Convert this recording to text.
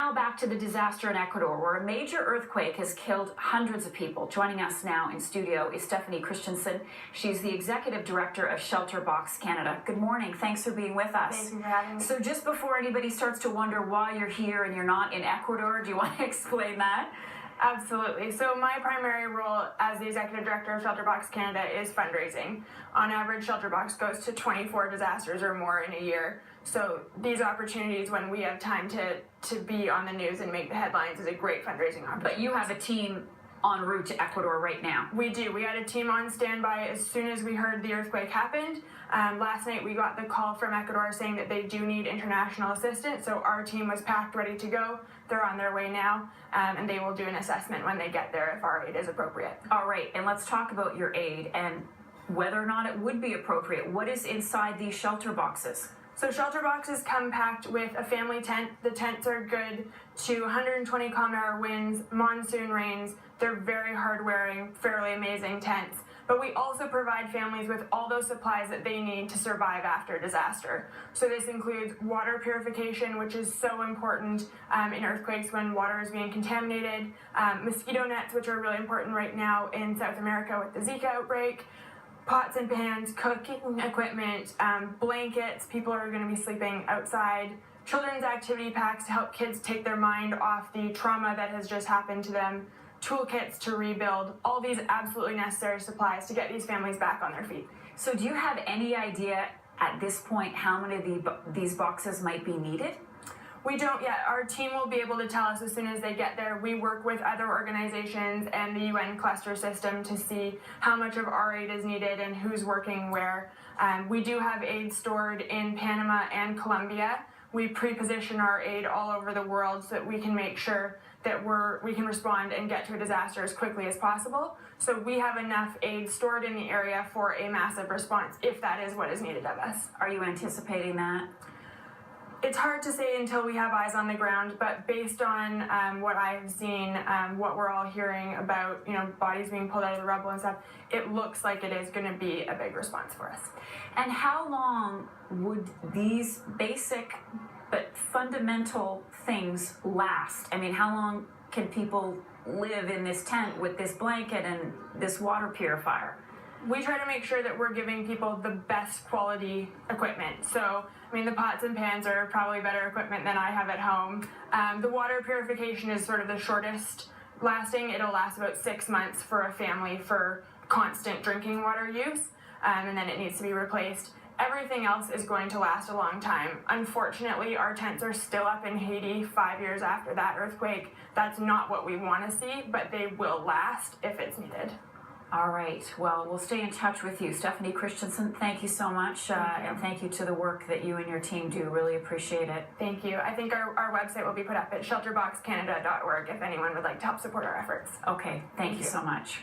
Now back to the disaster in Ecuador, where a major earthquake has killed hundreds of people. Joining us now in studio is Stephanie Christensen. She's the Executive Director of ShelterBox Canada. Good morning. Thanks for being with us. Thank you for having me. So just before anybody starts to wonder why you're here and you're not in Ecuador, do you want to explain that? Absolutely. So my primary role as the Executive Director of ShelterBox Canada is fundraising. On average, ShelterBox goes to 24 disasters or more in a year. So these opportunities when we have time to be on the news and make the headlines is a great fundraising opportunity. But you have a team en route to Ecuador right now. We do. We had a team on standby as soon as we heard the earthquake happened. Last night we got the call from Ecuador saying that they do need international assistance, so our team was packed, ready to go. They're on their way now, and they will do an assessment when they get there if our aid is appropriate. All right, and let's talk about your aid and whether or not it would be appropriate. What is inside these shelter boxes? So shelter boxes come packed with a family tent. The tents are good to 120 km/h winds, monsoon rains. They're very hard-wearing, fairly amazing tents. But we also provide families with all those supplies that they need to survive after disaster. So this includes water purification, which is so important in earthquakes when water is being contaminated, mosquito nets, which are really important right now in South America with the Zika outbreak, pots and pans, cooking equipment, blankets. People are going to be sleeping outside, children's activity packs to help kids take their mind off the trauma that has just happened to them, toolkits to rebuild, all these absolutely necessary supplies to get these families back on their feet. So do you have any idea at this point how many of these boxes might be needed? We don't yet. Our team will be able to tell us as soon as they get there. We work with other organizations and the UN cluster system to see how much of our aid is needed and who's working where. We do have aid stored in Panama and Colombia. We pre-position our aid all over the world so that we can make sure that we can respond and get to a disaster as quickly as possible. So we have enough aid stored in the area for a massive response if that is what is needed of us. Are you anticipating that? It's hard to say until we have eyes on the ground, but based on what I've seen, what we're all hearing about, bodies being pulled out of the rubble and stuff, it looks like it is going to be a big response for us. And how long would these basic but fundamental things last? I mean, how long can people live in this tent with this blanket and this water purifier? We try to make sure that we're giving people the best quality equipment. So, the pots and pans are probably better equipment than I have at home. The water purification is sort of the shortest lasting. It'll last about 6 months for a family for constant drinking water use, and then it needs to be replaced. Everything else is going to last a long time. Unfortunately, our tents are still up in Haiti 5 years after that earthquake. That's not what we want to see, but they will last if it's needed. All right. Well, we'll stay in touch with you. Stephanie Christensen, thank you so much. And thank you to the work that you and your team do. Really appreciate it. Thank you. I think our website will be put up at ShelterBoxCanada.org if anyone would like to help support our efforts. Okay. Thank you so much.